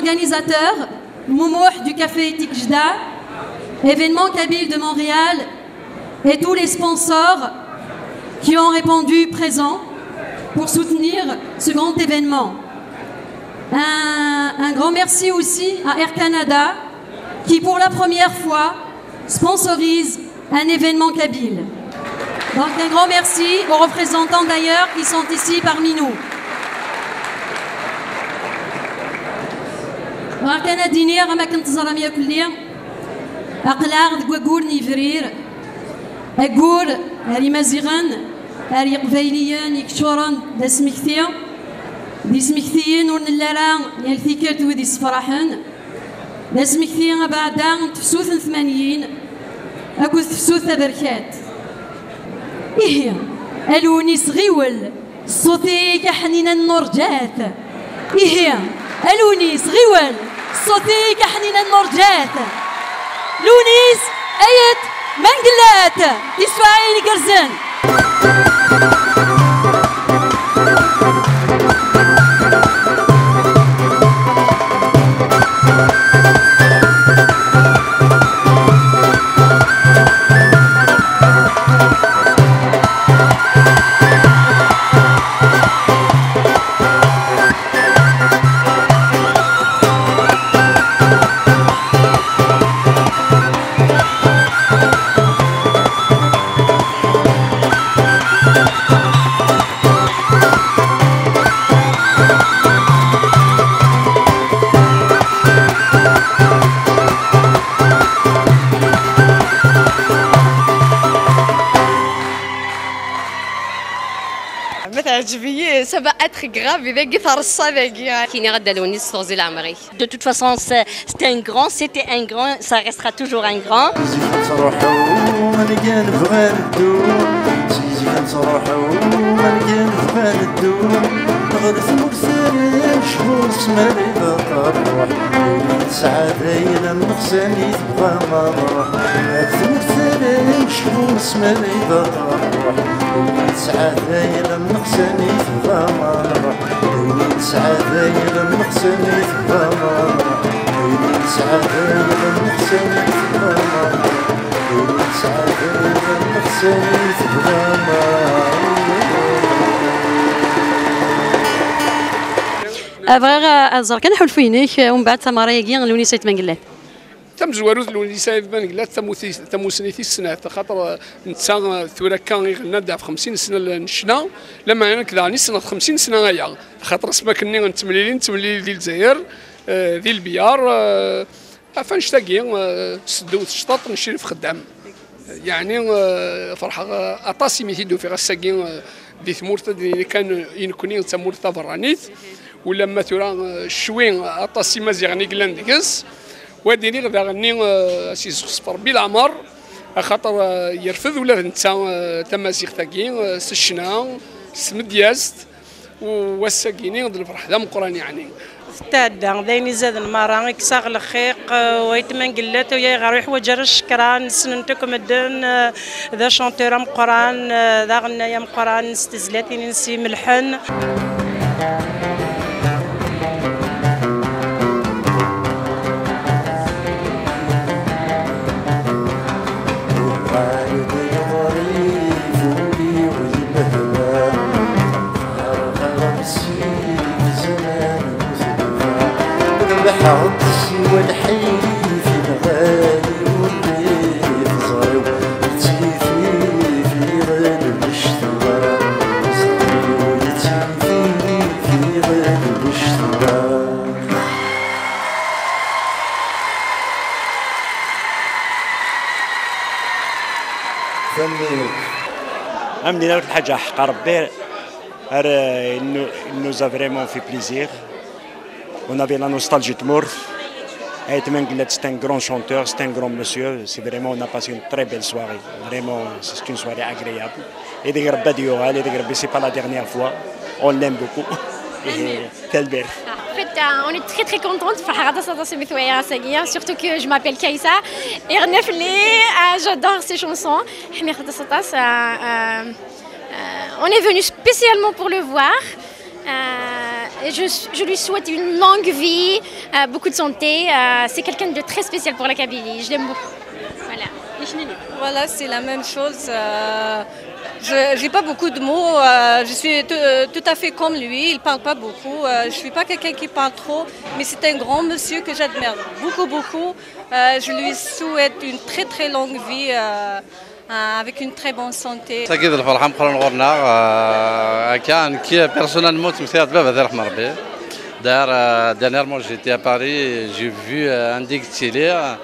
organisateurs, Moumouh du Café Tikjda, Événement Kabyle de Montréal et tous les sponsors qui ont répondu présents pour soutenir ce grand événement. Un grand merci aussi à Air Canada qui pour la première fois sponsorise un événement kabyle. Donc un grand merci aux représentants d'ailleurs qui sont ici parmi nous. وكان الدينية غما كنت زرامية كلية أقلع دقوقور نيفرير أقول هاري مازيغان هاري قبايليان يكشوران دا سمكتيا دي سمكتيين ورنلارا يالثيكرت ودي سفراحن دا سمكتيا بعدا تفسوث 80 أقول تفسوث بركات إيه ألوني صغيول صوتي كحنين النرجات إيه ألونيس غيول صوتي كحنين النرجات لونيس أيت منقلات إسماعيل قرزن. Ça va être grave avec guitare qui n'ira de l'Onis sans l'Amérique. De toute façon, c'était un grand, ça restera toujours un grand. أبغى أزور كان حول فينيك ومن بعد تماريجي لوني سيت منقلات. تم زواروز لوني سيت منقلات تمو سنيتي السنة خاطر نتا ثورة كان يغنى دا في 50 سنة نشنا لما أنا كذا سنة 50 سنة غايا خاطر اسمها كني نتمليلين ديال الجزائر ذي البيار فنشتاقي سدو الشطاط نشري في خدام يعني فرحة أطاسي ميتيدو في غساقي دي ثمورتا اللي كان ينكوني تمورتا برانيت ولما ثورا شوين أطاسي مازيغني قلان ديكس وديني غدا غني سي صفر بالعمر خاطر يرفض ولا نتا تمازيغ تاكي سشنا سمدياست وساكيني غد الفرح ذا مقران يعني تادا دايني زاد المرا كساغ الخيق ويتمن قلات ويا غير وجر الشكران سننتكم الدن ذا شونتور مقران ذا غنايا مقران استزلاتي نسي ملحن عملنا الحاجة حق ربي il nous a vraiment fait plaisir. On avait la nostalgie de mort. C'est un grand chanteur, c'est un grand monsieur. C'est vraiment, on a passé une très belle soirée. Vraiment, c'est une soirée agréable. Et c'est pas la dernière fois. On l'aime beaucoup. Et Telber. En fait, on est très très contente. Surtout que je m'appelle Kaïsa. Et j'adore ces chansons. On est venu spécialement pour le voir. Je lui souhaite une longue vie, beaucoup de santé. C'est quelqu'un de très spécial pour la Kabylie. Je l'aime beaucoup. Voilà. Voilà, c'est la même chose. Je n'ai pas beaucoup de mots. Je suis tout à fait comme lui. Il ne parle pas beaucoup. Je ne suis pas quelqu'un qui parle trop, mais c'est un grand monsieur que j'admire beaucoup, beaucoup. Je lui souhaite une très, très longue vie. Avec une très bonne santé. أكيد الفرحة مقرن غورنا كان كي personnellement تمثيل بابا ذا رحمة ربي. D'ailleurs, dernièrement j'étais à Paris, j'ai vu un dictilier.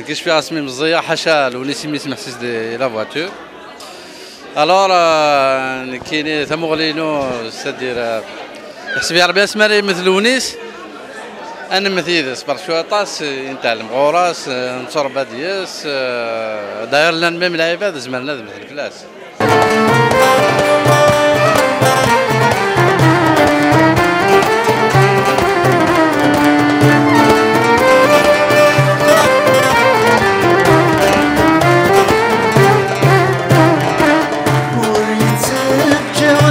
كيش في اسمي مزية حاشا الونيسي ميسمح سيس دي لا فواتور. Alors كاين ثمغلينو سدير حسبي ربي اسمري مثل ونيس. أنا مثيل صبر شوية طاس نتعلم غوراس نصور باديس داير لنا ميم العباد زماننا مثل الفلاس.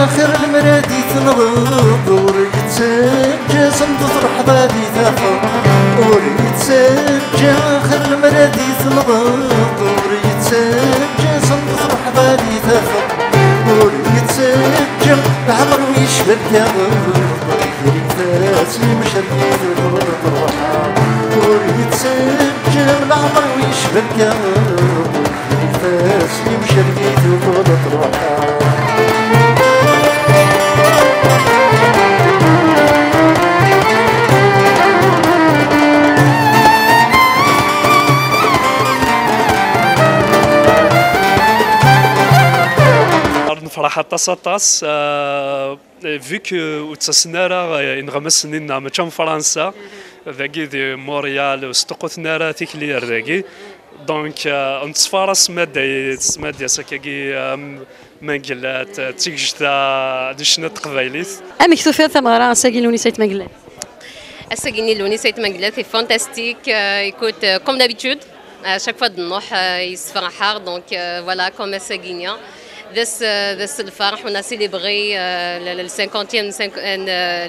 آخر المرادي تنغض وريتسجى صندوق رحبابي تافر وريتسجى آخر المرادي تنغض وريتسجى صندوق رحبابي تافر وريتسجى العمر ويشبك يا غرب فاسي مشرقين الغرب الرحاب وريتسجى العمر ويشبك يا غرب فاسي مشرقين الغرب الرحاب. فرحة طاس فيك وتسنارا نغمس نينا ماتشام فرنسا ذاكي دي موريال وستقوت نارا تيكلير ذاكي دونك نتصفارس مادة ساكاكي مانجلات تيجتا دشنا تقبايليت أمك ثوفيا ثمرة ساكين ونسيت مانجلات. Assagini l'Unisait Manglet est fantastique. Écoute, comme d'habitude, à chaque fois de Noch, il se fait un hard, donc voilà, comme Assaginia. Le Farah, on a célébré le 50e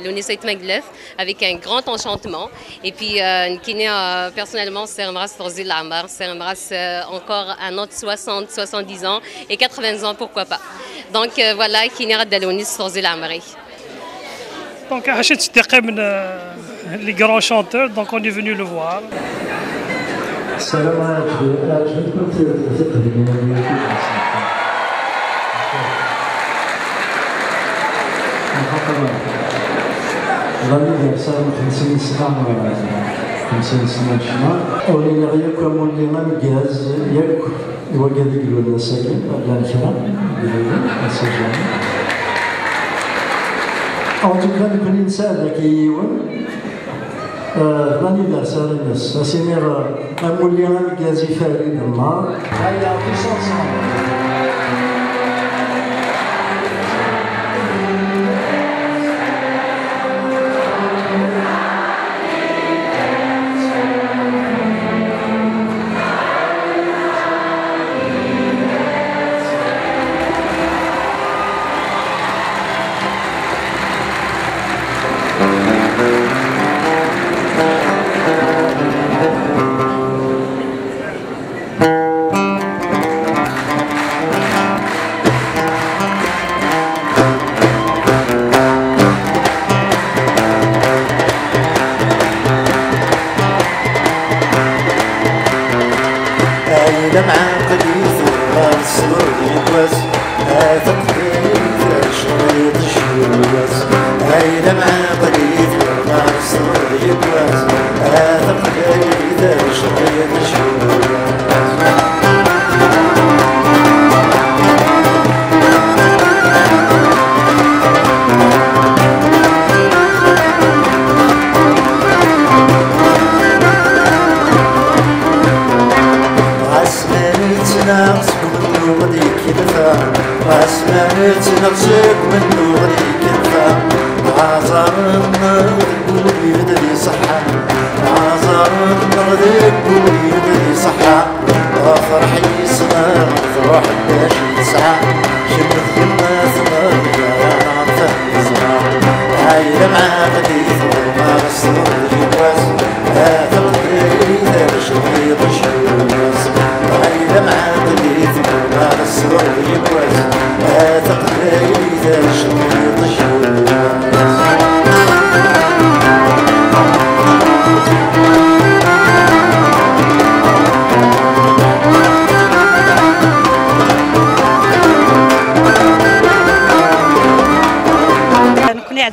l'Unisait Manglet avec un grand enchantement. Et puis, personnellement, c'est un ras Torzil Amar, c'est un ras encore un autre 60, 70 ans et 80 ans, pourquoi pas. Donc voilà, Kina Dalounis Torzil Amari. Donc, Hachid c'était les grands chanteurs, donc on est venu le voir. En tout cas, nous connaissons ça avec l'anniversaire de nous. C'est un moulin gazifère de mar. Allez, tous ensemble.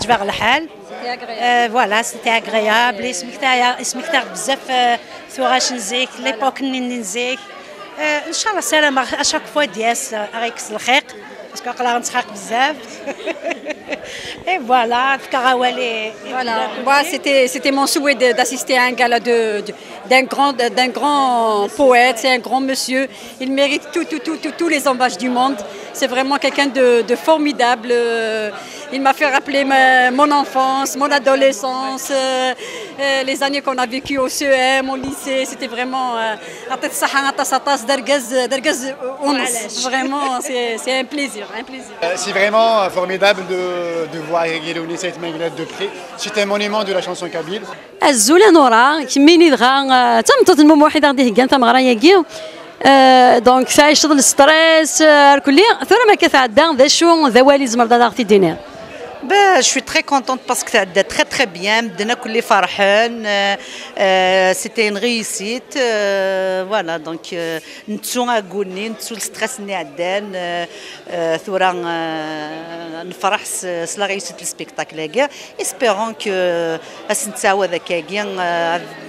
عجبها الحال. فوالا سيتي اغريابل. اسمك تاع بزاف ثوراش نزيك ليبوك نزيك. ان شاء الله سلامه اشاك فوا دياس غيكس الخيق باسكو قلا غنتخاق بزاف. Et voilà, c'était mon souhait d'assister à un gala d'un grand poète, c'est un grand monsieur. Il mérite tous les hommages du monde. C'est vraiment quelqu'un de formidable. Il m'a fait rappeler mon enfance, mon adolescence, les années qu'on a vécues au CEM, au lycée. C'était vraiment vraiment, c'est un plaisir. C'est vraiment formidable de voir Guilouni Saït Menguellet de près. C'est un monument de la chanson kabyle. الزولة نورا كميني دغا تمطط المهم واحد غادي كان تم غراياكي دونك ساعي شغل الستريس الكلي ثم ما كتعدى ذا شو ذوالي زمر داغتي دينار. Je suis très contente parce que ça a très très bien. C'était une réussite. Voilà, donc nous avons le stress نفرح la réussite du spectacle. Espérons que نتساوى ذاك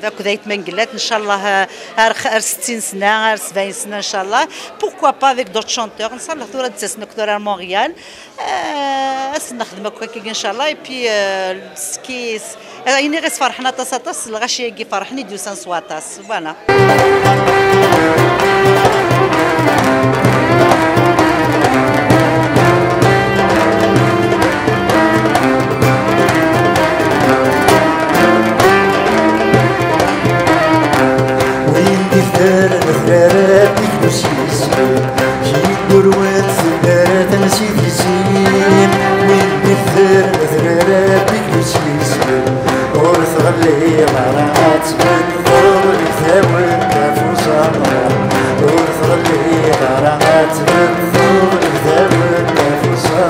ذاك منقلات إن شاء الله 60 سنة 70 سنة إن شاء الله. Pourquoi pas avec d'autres chanteurs. إن شاء الله ثورة تسنك ثورة مونريال. نخدمك هكاك ان شاء الله. اي بي سكيس اني غير فرحنا تصاطس الغاشي كي فرحني ديو سان سواطاس فوالا. وين دفتر الثرات نكتشيس جيت دروات سدارات نسيت يسيم وين دفتر الثرات نكتشيس ورث غلي مرات بالضرب ثاول كافوسا ورث غلي مرات بالضرب ثاول كافوسا.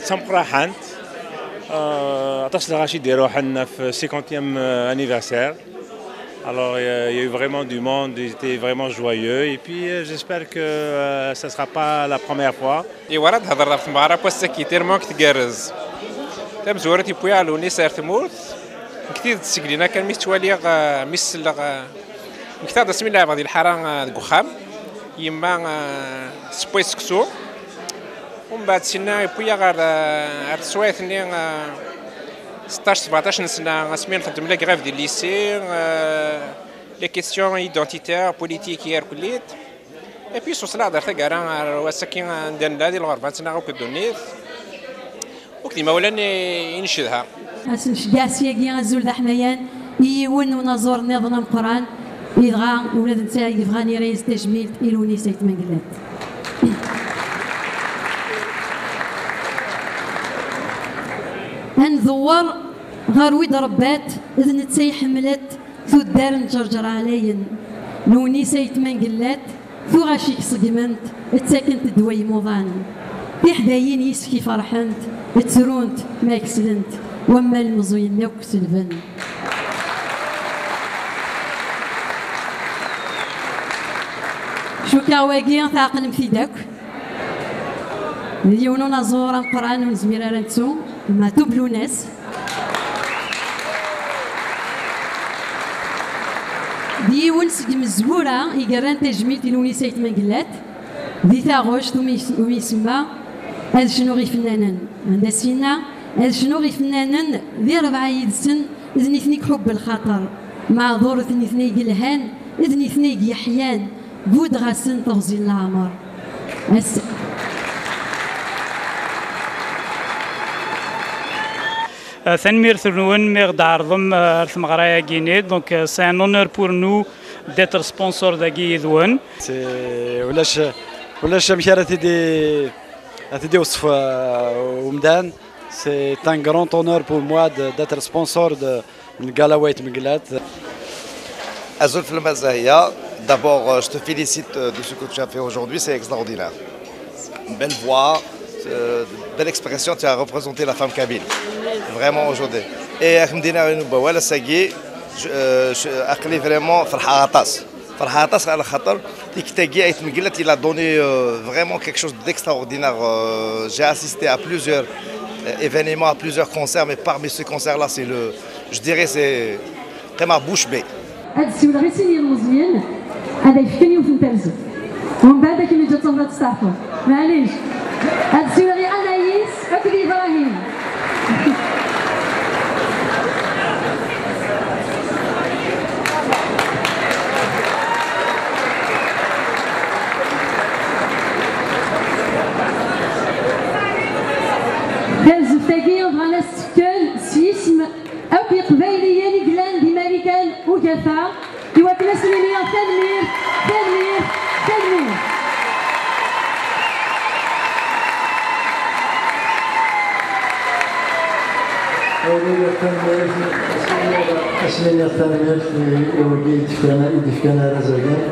تمقرا حانت عطاش الغاشي يديروا حنا في 50e anniversaire. Alors il y a eu vraiment du monde, ils étaient vraiment joyeux et puis j'espère que ça sera pas la première fois. Et voilà هضر في المغرب وسكي تيرمون كتجرز تم زورتي بويا لوني سير تموت كثير تسجلنا كان مستوالي مسلغ كثير بسم الله غادي الحرام دغخام يما سبويس كسو ومن بعد سنا بويا غير سويتني 16 17 سنه سمين خدم لك غير ديال الليسي لي كيسيون ايدونتيتير بوليتيك كليت اي بي سوسلا درت كاع وساكين ندير ديال الغربه سنا غوك دونيت وكديما ولا ينشدها اسنشكاسيا غزول ذا حنايان يون ونزور نظام القران يدغى ولاد نتا يبغاني رئيس تجميل إلوني سيت منقلات. انذور غير ويد ربات اذ نتا حملت ثو الدار نجرجر عليا لوني سيت منقلات ثو غاشيك صقمنت اتساكنت دوي موضان في حدايين يسكي فرحنت اتسرونت ما يكسلنت وما المزوين نوك سلفن. شو كاواكي ثاقن في داك اليوم نزور القران ونزمير رانتسو ما تبلو ناس ديون سقم الزبوره يقران تجميل تلوني سيت منقلات ذي ثاغوش ثم يسمى هذا شنو غي فنانا عندها سينا هذا شنو غي فنانا ذي 4 يدسن اذن اثنيك حب الخطر مع ظهور اثنيك الهان اذن اثنيك يحيان بود غاسن تغزي العمر Thanmir Thurnoun, maire d'Ardom, Arthmagaraïa Guinée. Donc c'est un honneur pour nous d'être sponsor de Guidouane. C'est un grand honneur pour moi d'être sponsor de Galawait Miglat. Azul Filmazahia, d'abord je te félicite de ce que tu as fait aujourd'hui, c'est extraordinaire. Une belle voix, belle expression, tu as représenté la femme kabyle, vraiment aujourd'hui. Et Ahmedina Bawala Sagui, je vraiment Farhatas à la Khatar, il a donné vraiment quelque chose d'extraordinaire. J'ai assisté à plusieurs événements, à plusieurs concerts, mais parmi ces concerts-là, c'est je dirais, c'est vraiment bouche bée. هاد السيولة غير سيني مزيان هذا يفكني في التلفزة ومن بعد كي جات تنبات تستعفر معليش هاد السيولة غير أنايس أكدي إبراهيم كنزفتاكي وبغانا السكان سيسم أو كيقبايليين كلان دي مالكان وكافا يوكل سليمية تنمير تنمير تنمير أسميني التنمير في يوجي يدفكنا رزقين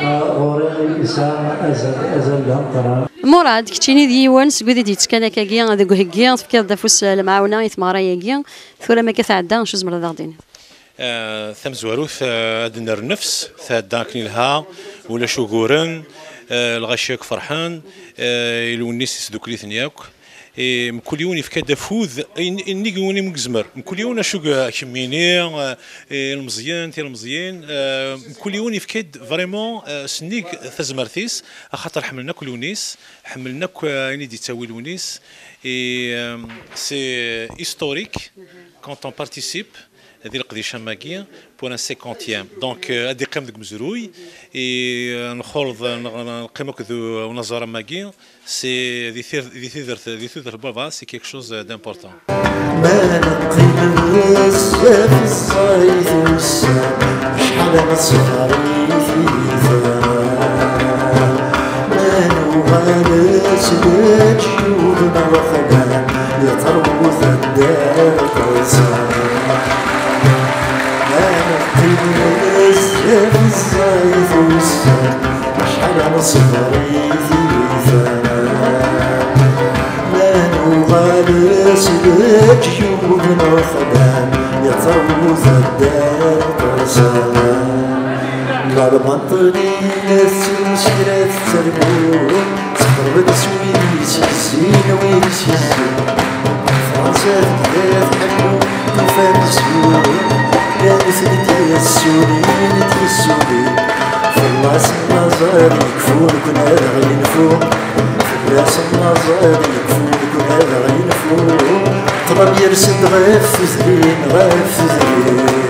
غوري إساء أزل لهم طرام مراد كتشيني ديوان سكودي ديتكانا كاكيا هذا كوهكيا تفكير دافوس المعاونه يتمارا ياكيا ثورة ما كتعدى شوز مرة داغدين ثم زواروث عندنا النفس ثادا كنيلها ولا شوغورن الغشاك فرحان الونيس يسدوكلي ثنياك كل يوم يفكا دافوذ نيجوني مكزمر كل يوم شو كميني المزيان تي المزيان كل يوم يفكا فريمون سنيك ثزمرتيس خاطر حملنا كل ونيس حملنا يعني دي تساوي الونيس سي هيستوريك كونت اون بارتيسيب هذه القضيه ماكيا بور ان 50 دونك هذه قيم ديك مزروي نخلط نقيمو كذو ونظره ماكيا سي دي ثير بابا سي كيك شوز دامبورطون ما نقي من بزاف الصيف والسام شحال ما صفاري في ما نوغالس جيوبنا وخدام يتروث الدار قيسان بزاف الصيف والسام شحال ما صفاري ما نوغالس جيوبنا وخدام يتروث الدار قيسان لا بطني السمسرات تربون تقرب تسويس الزين ويسيزون فرنسا تكذاب حلو توفان تسوون يا نثني السوريين تيسولين في الراس النظر يكفون كنا غينفون في الراس النظر يكفون كنا غينفون طرب يرسد غاف تثرين غاف تثرين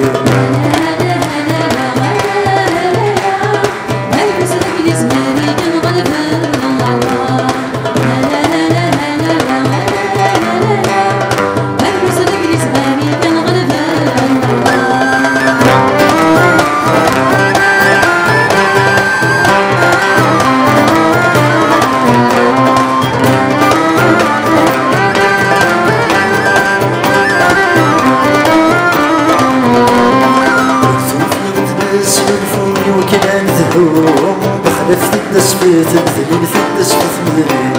تسبيت مثلي تسبيت مدري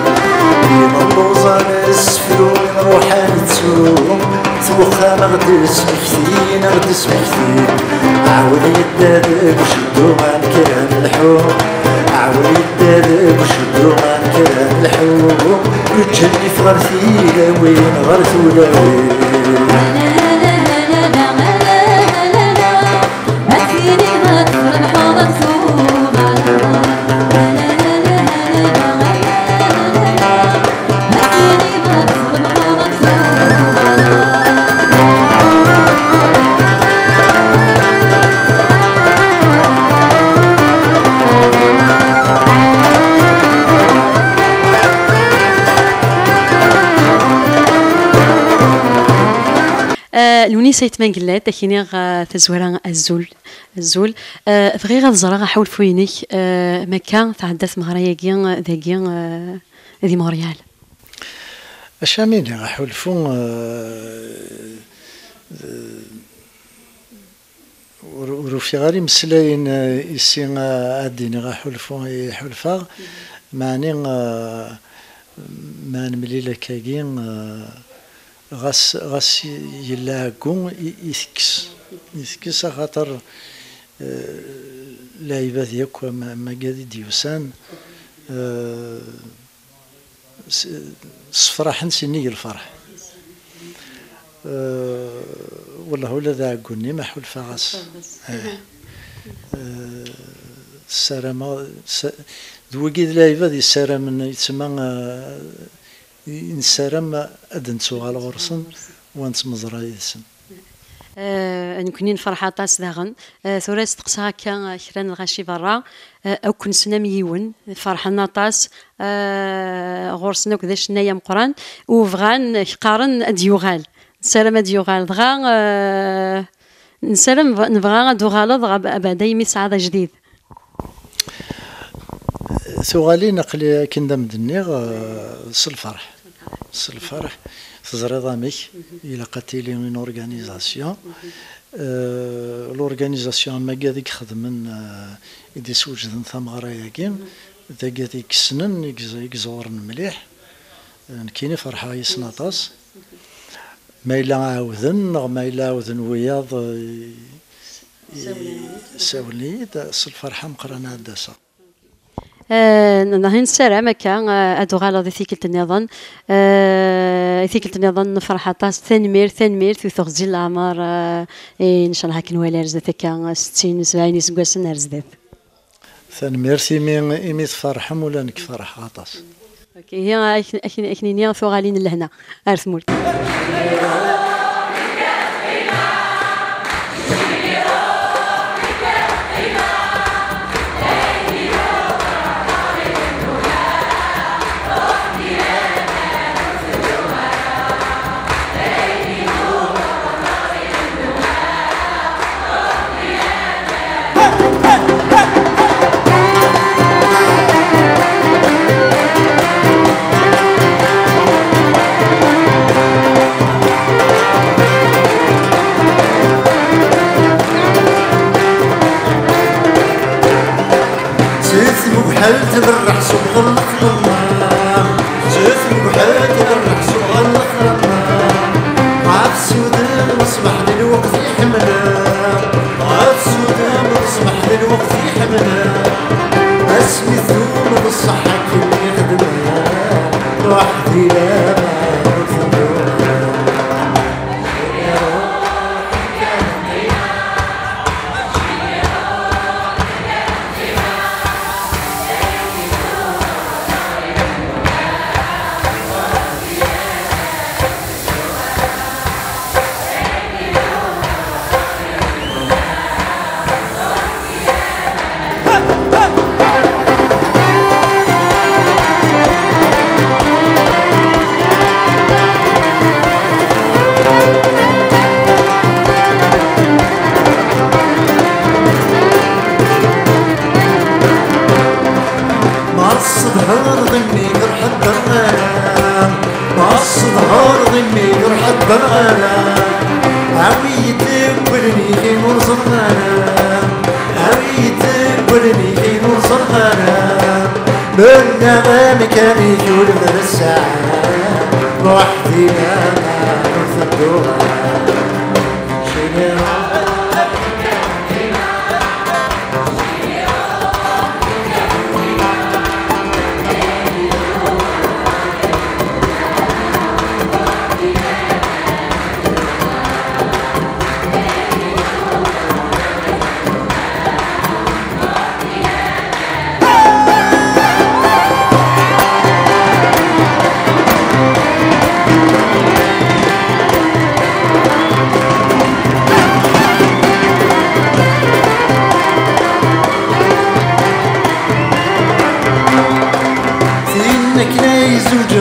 الموضوع نسفلو من روحان تسوم توخا نغدس مكتي نغدس مكتي عاود يداد وشدو عن كلام الحوم عاود يداد وشدو عن كلام الحوم وتجني في غرثي وين غرث ولا وين لونيسا يتمنقلات تكيني تزورا الزول بغي غنزرا حول فوينيك مكة تعدات مغرايا داكيا ذي موريال الشامين حول فون وروفي غالي مسلاين يسي عاديني غا حلفا معني ما نمليلا كاكين غاس يلاعكو يثكس خاطر لاعبات ديالك ما قادي ديوسان صفراح نسيني الفرح والله ولا ذا قلني ما حول فغاس السلامة دوكيد لايفا دي السلام يتسمى نسلام أدنسو على غرسن وانت مزرعة يسن نكونين فرحة طاس داغن ثورة استقصاها كان كران الغاشي برا أو كن سنام يون فرحنا طاس غرسنا وكذاش نايا مقران وفغان قارن أديوغال نسلم أديوغال دغا نسلم نبغى دوغالا دغا بعدا يمي سعادة جديد ثوغالي نقلي كندم دنيغ الفرح تزري ضامك إلا قتيلي من أورغانيزاسيون الأورغانيزاسيون ما قاديك خدمن إدي سوجدن ثمغرا ياكين إذا قاديك سنن يكزورن مليح كيني فرحة يسناطاس ما إلا عاوذن ما إلا عاوذن وياض ساولي الفرحة مقرنة داسة نهين السلام كان أدوغالا ذي ثيكلة النظام فرحة طاس ثانمير في ثغزي العمر إن شاء الله هاكن ولا رزدت كان 60 70 سقوسن رزدت ثانمير إمي فرحة ولا نك فرح عطاس اوكي هي اكنينيا ثوغالين لهنا ارثمول بحال تبرح سوق الخرمام جسمي بحال تبرح سوق الخرمام عاف سودان وصبح للوقت يحملها عاف سودان وصبح للوقت يحملها اسمي ثوم بالصحة كل يخدمها وحدي لا ما نفهمها كان يجول من الساعة وحدي أنا نثبتها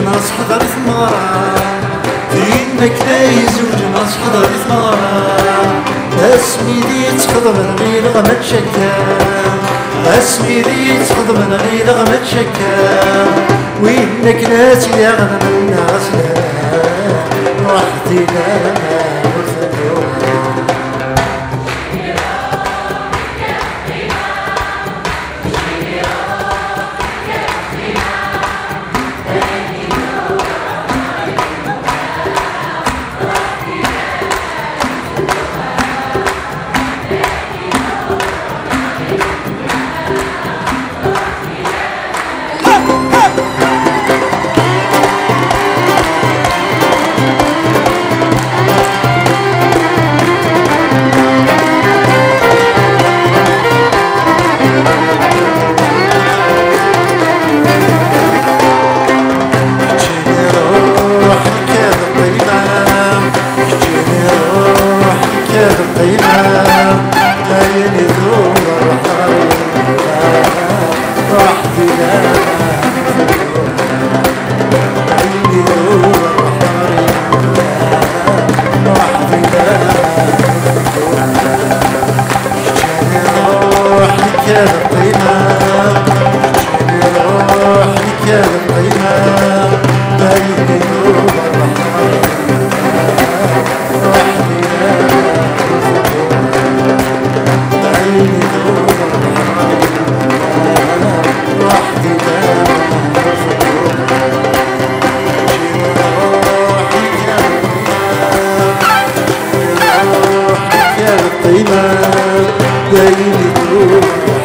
ناس حضر ثمارة فينك لاي زوج ناس حضر ثمارة اسمي دي تخضم الغيل غمت شكا اسمي دي تخضم الغيل غمت شكا وينك ناس يغنم الناس لا وحدي لا ما دايما